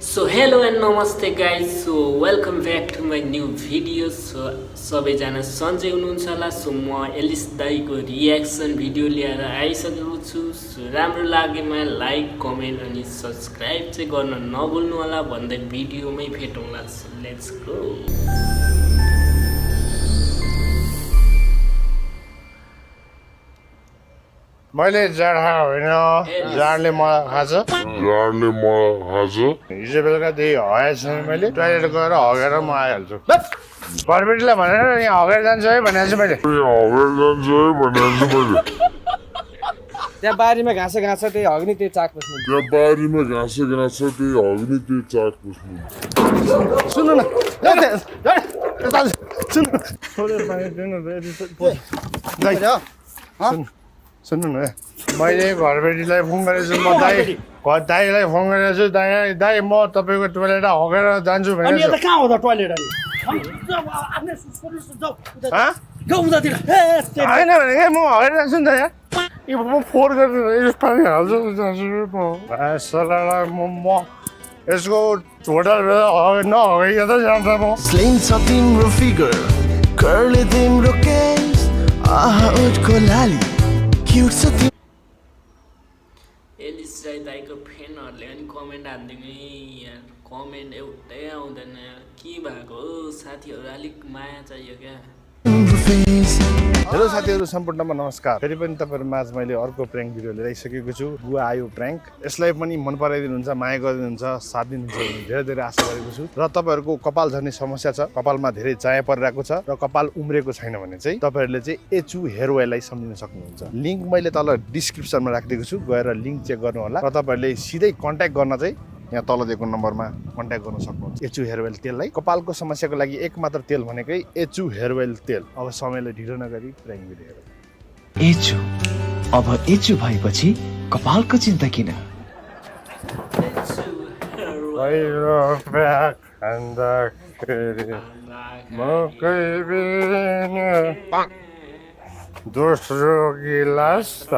So hello and namaste guys. So welcome back to my new video. So सबैजना सन्चै हुनुहुन्छ होला. So म एलिस दाईको रियाक्सन भिडियो लिएर आइसकेको छु. सो राम्रो लागेमा लाइक कमेन्ट अनि सब्सक्राइब चाहिँ गर्न नभुल्नु होला भन्दै भिडियोमै भेटौँला. So let's go. मैले जाड खाएको होइन, जाडले मलाई खान्छ। हिजो बेलुका त्यही हगेछ मैले टोइलेट गएर हगेर म आइहाल्छु। घरबेटीलाई भनेर यहाँ हगेर जान्छ है भनेको छु मैले। त्यहाँ बारीमा घाँस त्यही हग्ने त्यही चाक बस्नु। सुन्नु न सुन्नु न, मैले घरबेटीलाई फोन गरेको छु, म दाईलाई फोन गरेको छु। दाई म तपाईँको टोइलेट हगेर जान्छु भनेको छु। कहाँ हो त टोइलेट अहिले? होइन भने म हगेर जान्छु नि त यहाँ। म फोहोर गरेर पानी हाल्छु म यसको होटल नहगेर त जान्छ म। स्लिम छ तिम्रो फिगर, कर्ली तिम्रो केस, आहा उठको लाली, क्यूट छ तिम्रो। एलिस राई दाईको फ्यानहरूले अनि कमेन्ट हालिदिनु यार. कमेन्ट एउटै आउँदैन यार. के भएको हो साथीहरू, अलिक माया चाहियो क्या. हेलो साथीहरू, सम्पूर्णमा नमस्कार. फेरि पनि तपाईँहरू माझ मैले अर्को प्र्याङ्क भिडियो लिएर आइसकेको छु. बुवा आयो प्र्याङ्क. यसलाई पनि मन पराइदिनुहुन्छ, माया गरिदिनुहुन्छ, साथ दिनुहुन्छ भन्ने धेरै धेरै आशा गरेको छु. र तपाईँहरूको कपाल झर्ने समस्या छ, कपालमा धेरै चाया परिरहेको छ र कपाल उम्रेको छैन भने चाहिँ तपाईँहरूले चाहिँ एचु हेयर ओइललाई सम्झिन सक्नुहुन्छ. लिङ्क मैले तल डिस्क्रिप्सनमा राखिदिएको छु, गएर लिङ्क चेक गर्नु होला र तपाईँहरूले सिधै कन्ट्याक्ट गर्न चाहिँ यहाँ तल दिएको नम्बरमा कन्ट्याक्ट गर्न सक्नुहुन्छ. एचु हेयर ओइल तेललाई कपालको समस्याको लागि एक मात्र तेल भनेकै एचु हेयर ओइल तेल. अब समयलाई ढिलो नगरी प्र्याङ्क भिडियो हेरौँ. एचु, अब एचु भएपछि कपालको चिन्ता किन? दोस्रो गिलास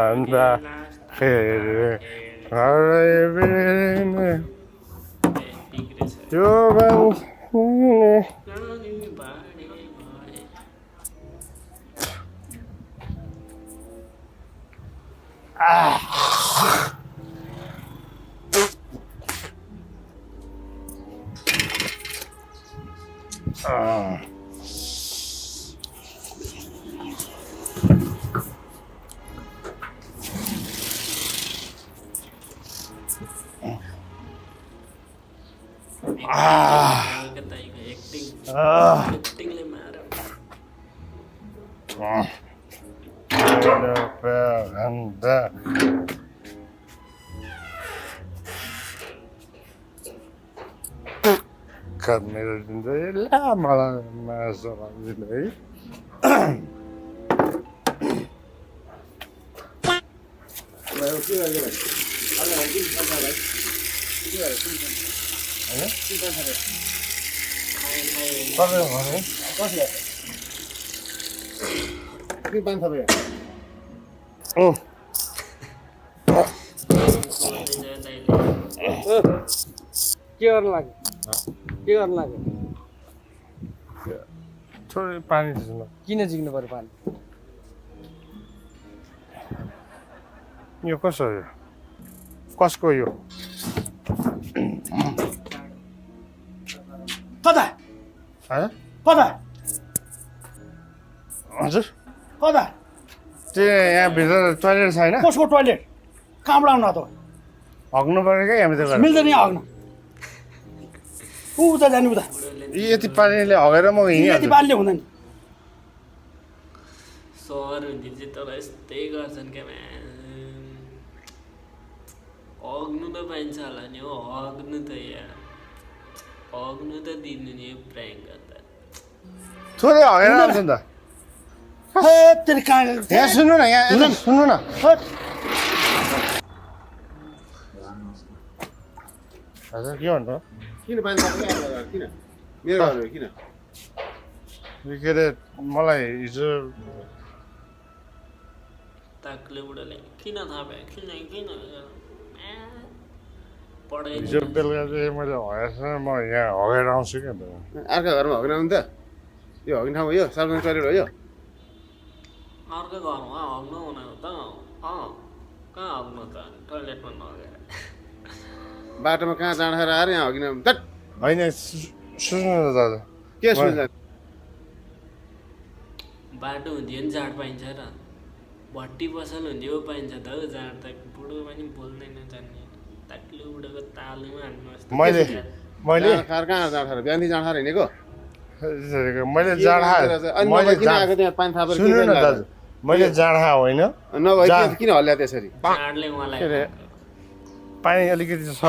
एक्टिङले मार. मेरो दिन्छ मलाई मासु है. के गर्नु लाग्यो? के गर्नु लाग्यो? थोरै पानी झिक्नु. किन जिग्नु पर्यो पानी? यो कसो हो? कसको यो? कता कता हजुर कता? त्यो यहाँभित्र टोइलेट छैन? कसको टोइलेट? कहाँबाट आउनु त? हग्नु पऱ्यो क्या हामी त. मिल्दैन यहाँ हग्न. उता जानु उता. यति पानीले हगेर म यति हिँडिहाल्छु. पानीले हुँदैन. सहर हुन्थ्यो चाहिँ तर यस्तै गर्छन् क्या. हग्नु त पाइन्छ होला नि हो, हग्नु त यार, हग्नु त दिनु नि. यो प्र्याङ्क गर्दा थोरै हगेर आउँछ नि त. यहाँ सुन्नु न, यहाँ सुन्नु न. हजुर के भन्नु? किन पानी किन मेरो घरमा किन? के अरे मलाई हिजो ताक्ले बुढाले किन थाहा भयो, किन किन पढाइ हिजो बेलुका चाहिँ मैले हगेर म यहाँ हगेर आउँछु क्या अर्को घरमा हगिन आउनु त यो हगिने ठाउँ हो यो सार्वजनिक टोइलेट हो यो अर्को घरमा हग्नु हुने हो त कहाँ हग्नु त टोइलेटमा नहगेर बाटोमा कहाँ जाँड खाएर आएर यहाँ हगिन आउनु होइन सुन्नु न दादा के सुन्छ बाटो हुन्थ्यो नि जाँड पाइन्छ र भट्टी पसल हुन्थ्यो पाइन्छ त हौ जाँड त बुढो पनि बोल्दैन जान्ने ताक्लो बुढोको तालुमा हान्नु मैले खाएर कहाँ जाँड खाएर बिहान जाँड खाएर हिँडेको मैले जाँडा सुन्नु न दाजु मैले जाँडा होइन नभए किन हल्ल्या त्यसरी जाँडले मलाई पानी अलिकति छ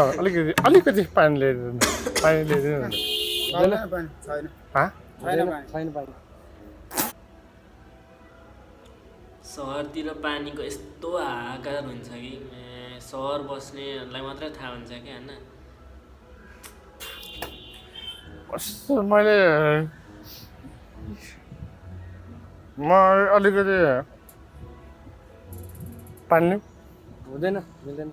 अलिकति पानी ल्याइदिनु छैन पानी सहरतिर पानीको यस्तो हाहाकार हुन्छ कि सहर बस्नेहरूलाई मात्रै थाहा हुन्छ कि होइन कस्तो मैले म अलिकति पानी लिउँ हुँदैन मिल्दैन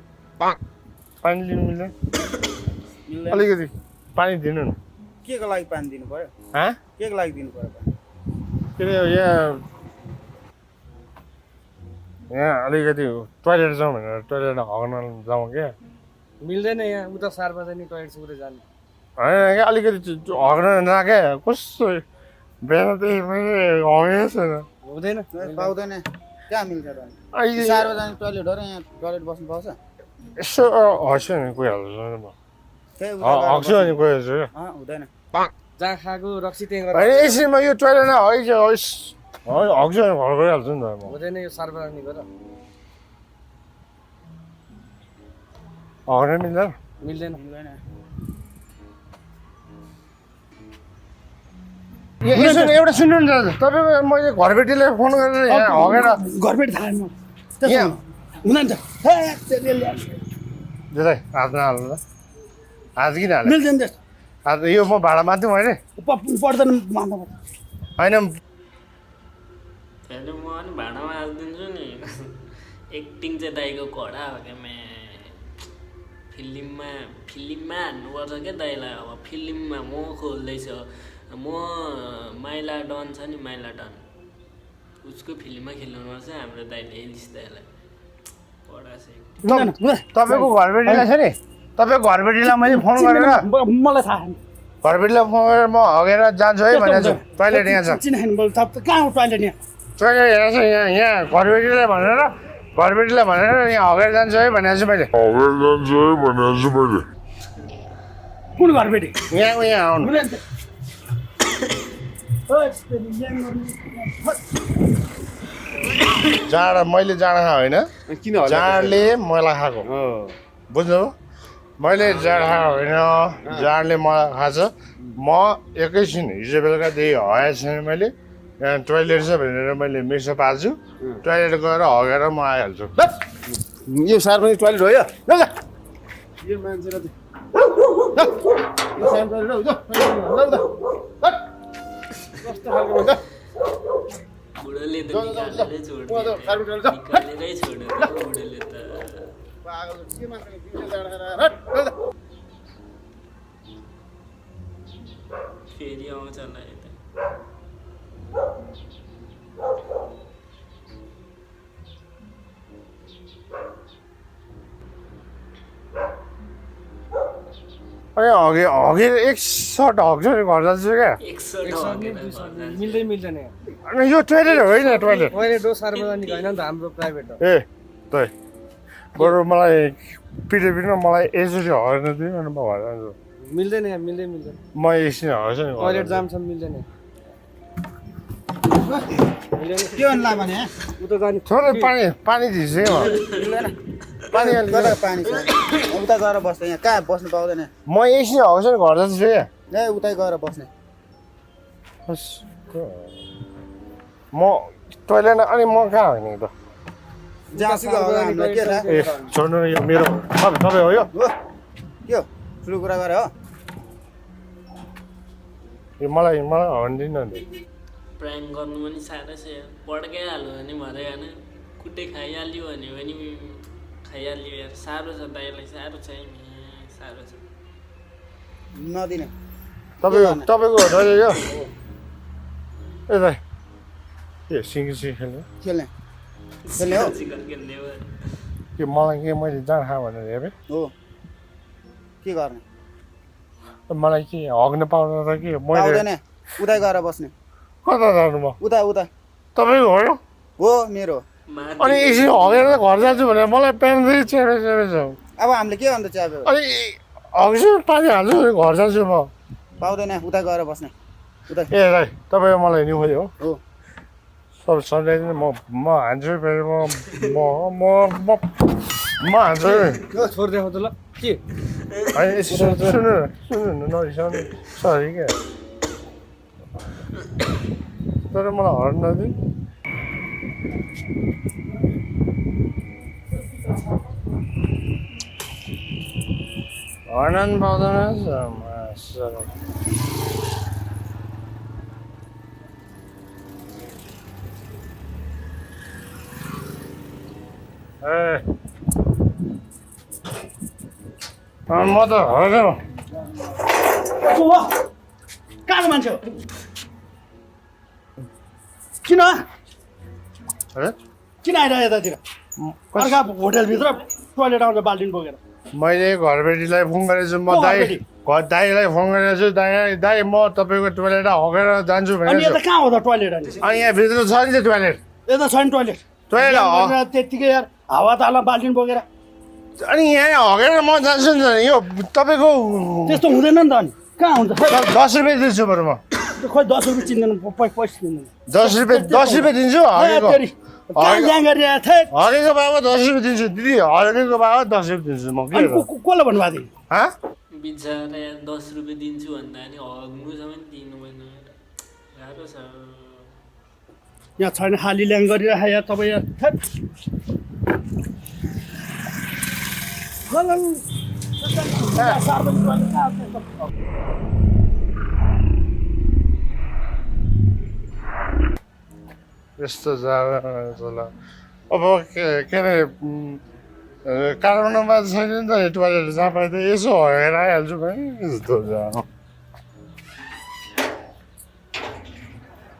पानी लिनु मिल्दैन अलिकति पानी दिनु न के को लागि पानी दिनु पर्यो के को लागि दिनु पर्यो के अरे यहाँ अलिकति टोइलेट जाउँ भनेर टोइलेट हग्न जाउँ क्या मिल्दैन यहाँ उता सार्वजनिक टोइलेट उता जानु होइन क्या अलिकति हग्न नआके कस्तो बिहानदेखि मैले हगेको छैन हुँदैन पाउँदैन कहाँ मिल्छ त अहिले सार्वजनिक टोइलेट हो र यहाँ टोइलेट बस्नु पाउँछ यसो हस्यो भने गइहाल्छु म त्यही उता हग्छु भने गइहाल्छु क्या हुँदैन जहाँ खाएको रक्सी त्यहाँ होइन यसैमा यो टोइलेटमा हग्छु भने घर गइहाल्छु नि त म हुँदैन यो सार्वजनिक हो र हग्न मिल्दैन मिल्दैन एउटा सुन्नु न दाजु तपाईँ मैले घरबेटीलाई फोन गरेर यहाँ हगेर घरपेट थाहा यहाँ हुँदैन त दादा हात नहाल्नु ल हात किन हाल्नु मिल्दैन त्यस्तो हात यो म भाडा माथि मैले पर्दैन मान्नु होइन फेरि म पनि भाँडामा हालिदिन्छु नि एक्टिङ चाहिँ दाइको कडा हो क्या फिल्ममा हान्नुपर्छ क्या दाइलाई अब फिल्ममा म खोल्दैछु म माइला डन छ नि माइला डन उसको फिल्ममा खेल्नुपर्छ हाम्रो दाइले एलिस दाइलाई कडा छ तपाईँको घरबेटीलाई छ नि तपाईँको घरबेटीलाई मैले फोन गरेर मलाई थाहा घरबेटीलाई फोन गरेर म हगेर जान्छु है भनेको छु टोइलेट यहाँ छ चिनाइन बोल कहाँ हो टोइलेट यहाँ टोइलेट यहाँ छ यहाँ घरबेटीलाई भनेर यहाँ हगेर जान्छु है भनेको छु मैले कुन घरपेटी यहाँ आउनु जाँडा मैले जाँडा खाएको होइन किन हल्ल्या जाँडले मैला खाएको बुझ्नु मैले जाँड खाएको होइन जाँडले मैला खाएको छ म एकैछिन हिजो बेलुकादेखि हगेको छैन मैले यहाँ टोइलेट छ भनेर मैले मिक्सअप हाल्छु टोइलेट गएर हगेर म आइहाल्छु यो सार्वजनिक टोइलेट हो यो यो मान्छेलाई यो सार्वजनिक टोइलेट हो कस्तो खालको भन्दा बुढोले त निकालेरै छोड्यो बुढोले त पागल के मान्छेले दिउँसो जाँड खाएर हट फेरि आउँछ होला यता हगेर एक सर्ट हग्छ नि घर जान्छु क्या मिल्दैन यहाँ अनि यो टोइलेट होइन टोइलेट टोइलेट हो सार्वजनिक होइन नि त हाम्रो प्राइभेट हो ए तै बरु मलाई पिटे मलाई यसरी हगेर दिनु अनि म घर जान्छु मिल्दैन यहाँ मिल्दैन म एकछिन हग्छु नि टोइलेट जान्छ मिल्दैन के भन्नु ला भने उता जाने थोरै पानी झिस्यो पानी कता पानी छ उता गएर बस्छ यहाँ कहाँ बस्नु पाउँदैन म एकछिन हग्छु नि घर जान्छु क्या ए उतै गएर बस्ने म टोइलेट अनि म कहाँ होइन त जहाँसुकै हो हामीलाई के थाहा ए छोड्नु यो मेरो तपाईँ हो यो के हो ठुलो कुरा गरे हो यो मलाई हन्दिनँ नि प्राङ्क गर्नु पनि साह्रै छ पड्काइहाल्यो भने भरे होइन कुटे खाइहाल्यो भने पनि खाइहाल्यो यार साह्रो छ दाइलाई साह्रो छ साह्रो छ नदिने तपाईँको टोइलेट यो ए दाइ ए सिङ्गी खेल्ने खेल्ने खेल्ने हो चिकन खेल्ने हो के मलाई के मैले जाँड खा भनेर हेरेँ हो के गर्ने मलाई के हग्न पाउन त के मैले पाउँदैन उतै गएर बस्ने कता जानु म उता उता तपाईँको हो यो हो मेरो अनि एकछिन हगेर घर जान्छु भने मलाई प्यान्ट चाहिँ चेपे छ अब हामीले के अन्त च्याप्यो अनि हग्छु पानी हाल्छु भने घर जान्छु म पाउँदैन उता गएर बस्ने उता ए दाइ तपाईँ मलाई नि खोज्यो हो सब सधैँ म हान्छु फेरि म हान्छु छोडिदिएको त ल के होइन सुन्नु न नरिसाउनु सरी क्या तर मलाई हर्न नदिनु हर्न पाउँदैन ए म त होइन कहाँको मान्छे हो किन किन आइरह्यो यतातिर अर्का होटेलभित्र टोइलेट आउँछ बाल्टिन बोकेर मैले घरबेटीलाई फोन गरेको छु म दाईलाई फोन गरेको छु दाई म तपाईँको टोइलेट हगेर जान्छु अनि भनेर यता कहाँ हो त टोइलेट अनि यहाँ भित्र छ नि त टोइलेट यता छ नि टोइलेट त्यत्तिकै यार हावा तालमा बाल्टिन बोकेर अनि यहाँ हगेर म जान्छु नि त यो तपाईँको त्यस्तो हुँदैन नि त अनि कहाँ हुन्छ 10 रुपियाँ दिन्छु बरु म खोइ 10 रुपियाँ चिन्दैन पैसा दिँदैन 10 रुपियाँ दिन्छु हगेको कहाँ ल्याङ गरिरहेको थिएँ हगेको बाबा 10 रुपियाँ दिन्छु दिदी हगेको बाबा 10 रुपियाँ दिन्छु म के कसले भन्नुभएको थियो हाँ बिचरा यार 10 रुपियाँ दिन्छु भन्दा नि हग्नुसम्म दिनु भएन गाह्रो छ यहाँ छैन खाली ल्याङ गरिरहेको यार तपाईँ यार यस्तो जाला अब के अरे काठमाडौँमा छैन नि त टोइलेट जहाँ पाए त यसो हगेर आइहाल्छु भने यस्तो जा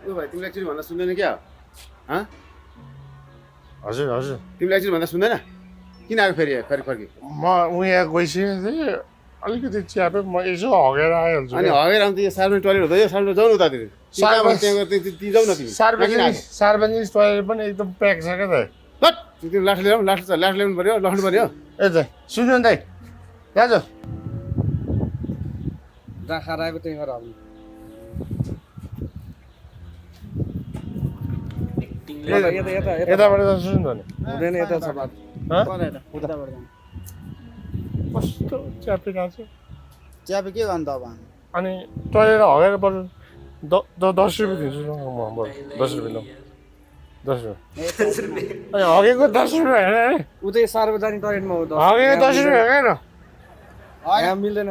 भाइ तिमीलाई एकचोटि भन्दा सुन्दैन क्या हँ हजुर हजुर तिमीलाई एकचोटि भन्दा सुन्दैन किन आयो फेरि फर्की म उहाँ गइसकेको थिएँ अलिकति च्यापे म यसो हगेर आइहाल्छु अनि हगेर आउँछ यो सार्वजनिक टोइलेट हुँदा यो सार्वजनिक जाउँ न उतातिर जाउँ न तिमी सार्वजनिक टोइलेट पनि एकदम प्याक छ क्या दाइ तिमी लाठी ल्याउनु लाठी ल्याउनु पऱ्यो लड्नु पऱ्यो ए दाइ सुन्नु न दाइ दाजु जहाँ खाएर आएको त्यही गरेर हाल्नु यताबाट सुन्नु त नि हुँदैन यता छ बात कस्तो च्यापे गएको छ च्यापे के गर्नु त अब अनि टोइलेट हगेर बरु 10 रुपियाँ दिन्छु न म बरु 10 रुपियाँ ल 10 रुपियाँ अनि हगेको 10 रुपियाँ होइन है उतै सार्वजनिक टोइलेटमा हो हगेको 10 रुपियाँ होइन यहाँ मिल्दैन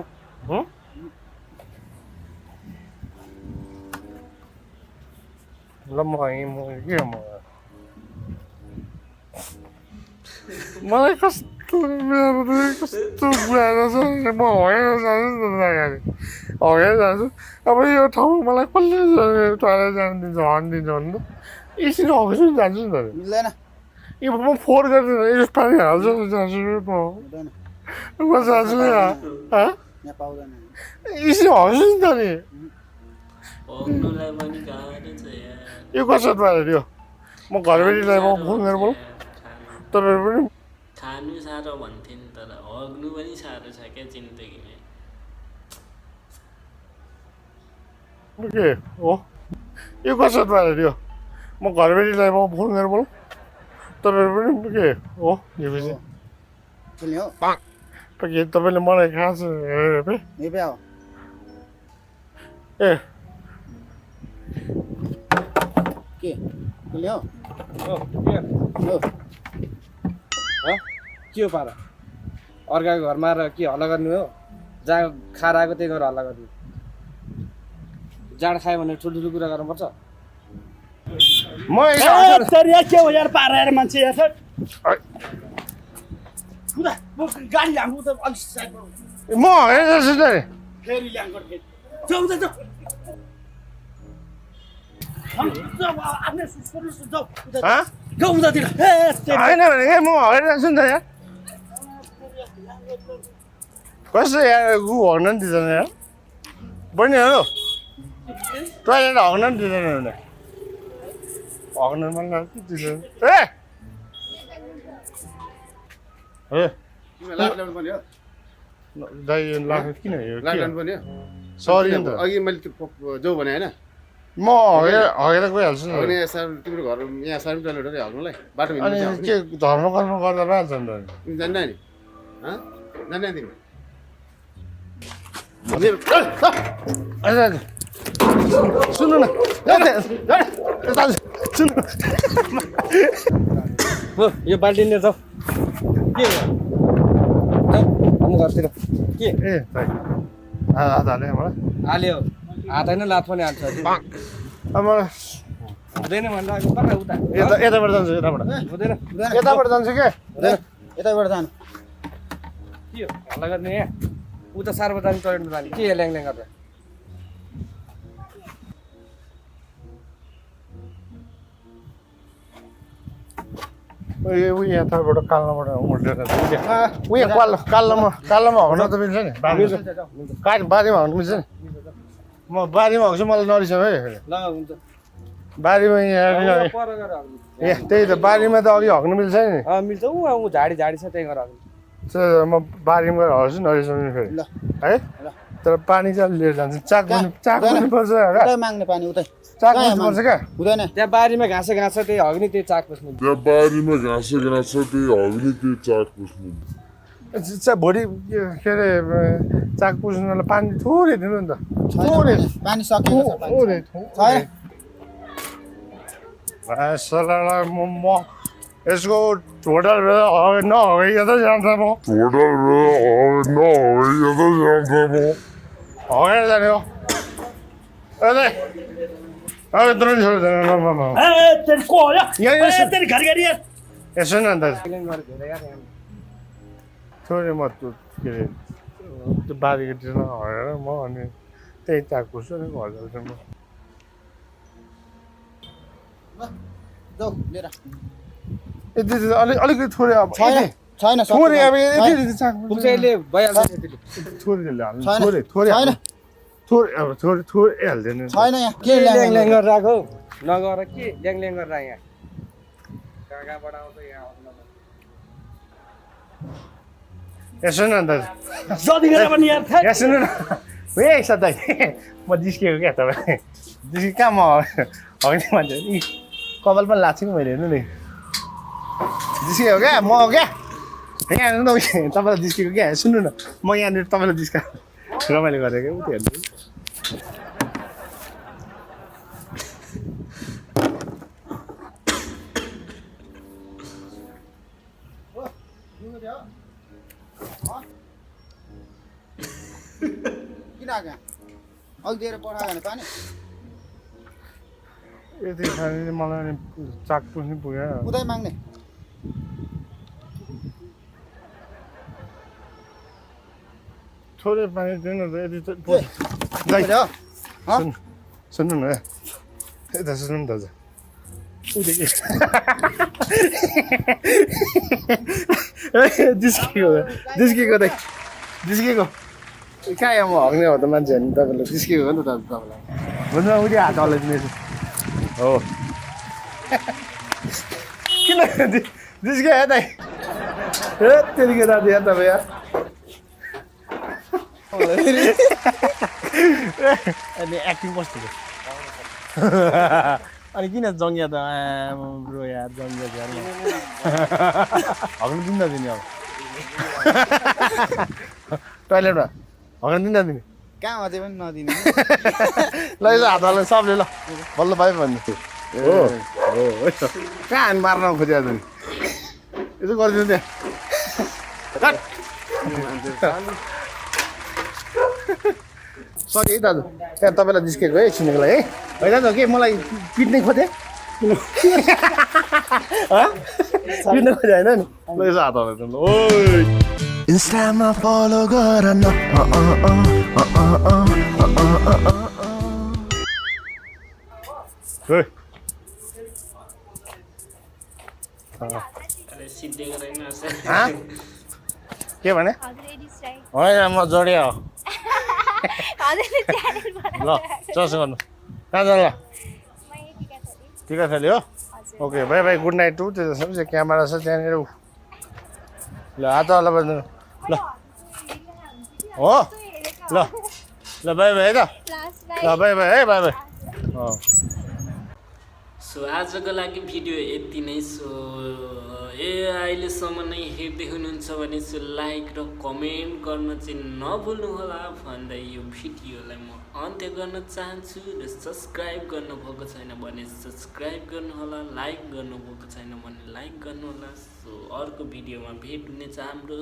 ल म के मलाई कस्तो कस्तो बुझाएर छ म हगेर जान्छु हगेर जान्छु अब यो ठाउँमा मलाई कसले टोइलेट जानु दिन्छ हर्न दिन्छ भन्नु एकछिन हग्छु नि जान्छु नि त मिल्दैन यो म फोहोर गर्दैन यो पानी हाल्छु जान्छु म जान्छु यहाँ पाउँदैन एकछिन हग्छु नि त नि हग्नुलाई पनि गाह्रो छ यार यो कसो टोइलेट यो म घरबेटीलाई म फोन गरेर बोल तपाईँहरू पनि खानु साह्रो भन्थे नि तर हग्नु पनि साह्रो छ क्या जिन्दगीमा के हो यो कसो टोइलेट यो म घरबेटीलाई म फोन गरेर बोल तपाईँहरू पनि के हो यो पछि खेल्ने हो के तपाईँले मलाई खास हेरे यही हो ए के खेल्ने हो के हो पारा अर्काको घरमा आएर के हल्ला गर्नु हो जहाँ खाएर आएको त्यही गरेर हल्ला गर्नु जाँड खायो भने ठुल्ठुलो कुरा गर्नुपर्छ म के हो यार पाराएर मान्छे यार गाडी ल्याउनु त अलिक म हेर्दैछु त नि फेरि ल्याङ्कर फेरि जाऊ उता जाऊ आफ्नै सुस जाऊ उता हँ जाऊ उतातिर होइन भने म हेरिरहेछु नि त यहाँ कस्तो यार गु हग्न नि दिँदैन यार बहिनीहरू टोइलेट हग्न नि दिँदैन भने हग्न मन लाग्छ दिँदैन ए लाग ल्याउनु पर्ने हो दाइ लाग्नु किन लाग ल्याउनु पर्ने हो सरी नि त अघि मैले त्यो जाऊ भने होइन म हगेर गइहाल्छु नि अनि तिम्रो घर यहाँ सानो टोइलेट हो हग्नुलाई बाटो अनि के धर्म कर्म गर्दा भइहाल्छ नि त तिमी जान्दैन नि जान्दैन तिमी सुन्नु न सुन्नु यो बाल्टी लिएर जाऊ के हम घरतिर के ए हात हाल्यो मलाई हाल्यो हात होइन लात पनि हाल्छ अब हुँदैन भन्दा कता उता यताबाट जान्छु यताबाट हुँदैन यताबाट जान्छु के यताबाट जानु के हो हल्ला गर्ने यहाँ उता सार्वजनिक टोइलेटमा जाने के ल्याङ ल्याङ गर्छ उयो यताबाट काल्लोबाट उल्टेर उयो काल्लोमा हग्न त मिल्छ नि बारीमा हग्नु मिल्छ नि म बारीमा हग्छु मलाई नरिसाउ है ल हुन्छ बारीमा यहाँ पर गएर हग्नु ए त्यही त बारीमा त अघि हग्नु मिल्छ नि मिल्छ ऊ झाडी झाडी छ त्यही गरेर त्यो म बारीमा गएर हग्छु नरिसाउनु फेरि है तर पानी चाहिँ लिएर जान्छु चाक पर्छ उतै माग्ने पानी उतै चाक पर्छ क्या हुँदैन त्यहाँ बारीमा घाँस त्यही हग्ने त्यही चाक बस्नु बारीमा घाँस त्यही हग्ने त्यही चाक पुस्नु भोलि के अरे चाक पुस्नुलाई पानी थोरै दिनु नि त थोरै पानी सकिएको छ थोरै छैन सलालाई म यसको होटल नहगेको त जान्छ म हगेर जाने हो यत्रो नि छोड्दैन तेरी को हो तेरी घर गरी यसो न अन्त छोडेँ म त्यो के अरे त्यो बारीकोतिर हगेर म अनि त्यही चाक पुस्छु अनि घर जान्छु म जाऊ लिएर यति अलिकति थोरै अब छैन थोरै अब यति चाक पुग्छ यसले भइहाल्छ त्यतिले थोरै हाल्नु थोरै छैन थोरै अब थोरै हाल्दैन छैन यहाँ के ल्याङ ल्याङ गरेर आएको नगर के ल्याङ ल्याङ गरेर आए यहाँ कहाँ कहाँबाट आउँछ यहाँ यसो न अन्त जति गरेर पनि यार यहाँ सुन्नु न ए सधैँ म जिस्किएको क्या तपाईँ जिस्के कहाँ म हग्ने मान्छे नि कपाल पनि लाग्छ कि मैले हेर्नु नि जिस्किएको क्या म क्या यहाँ हेर्नु न तपाईँलाई जिस्किएको क्या सुन्नु न म यहाँनिर तपाईँलाई जिस्का रमाइलो गरेको क्या उ त्यो हेर्नु किन आएको अघि दिएर पठायो भने पानी यति खाने मलाई नि चाक पुस्नु पुग्यो उतै माग्ने थोरै पानी दिनु त यति सुन्नु न यता सुन्नु नि दाजु जिस्किएको कहाँ यहाँ म हग्ने हो त मान्छे हेर्नु तपाईँलाई जिस्किएको हो नि त तपाईँलाई हुन्छ उयो हात हल्लाइदिनेछु हो किन जिस्कियो है दाइ ए त्यतिकै दाजु यहाँ तपाईँ यहाँ अनि एक्टिङ कस्तो थियो अनि किन जङ्गिया त ब्रो यार जङ्गिया हग्नु दिनु नदिने अब टोइलेटमा हग्नु दिनु नदिने कहाँ अझै पनि नदिने ल यसो हात हाल्नु सबले ल बल्ल पायो भन्नु हो कहाँ हानी मार्न खोजिया त नि यसो गरिदिनु त्यहाँ सके है दाजु त्यहाँ तपाईँलाई जिस्केको है एकछिनको लागि है होइन त के मलाई पिट्ने खोजेँ पिट्ने खोजेँ होइन नि ल यसो हात हाल्नु ल इन्स्टामा फलो गर न ओइ, अरे सिद्धेको रहेन हाँ? के भने होइन म जोडिया हो ल चर्च गर्नु कहाँ जानु ल टिकाथली हो okay bye bye good night टु त्यो सबसे क्यामेरा छ त्यहाँनिर ल हात वाला बज्नु ल हो ल ल बाई बाई है त ल बाई बाई है बाई बाई सो आजको लागि भिडियो यति नै सो अहिलेसम्म नै हेर्दै हुनुहुन्छ भने सो लाइक र कमेन्ट गर्न चाहिँ नभुल्नुहोला भन्दै यो भिडियोलाई म अन्त्य गर्न चाहन्छु र सब्सक्राइब गर्नुभएको छैन भने सब्सक्राइब गर्नुहोला लाइक गर्नुभएको छैन भने लाइक गर्नुहोला सो अर्को भिडियोमा भेट हुनेछ हाम्रो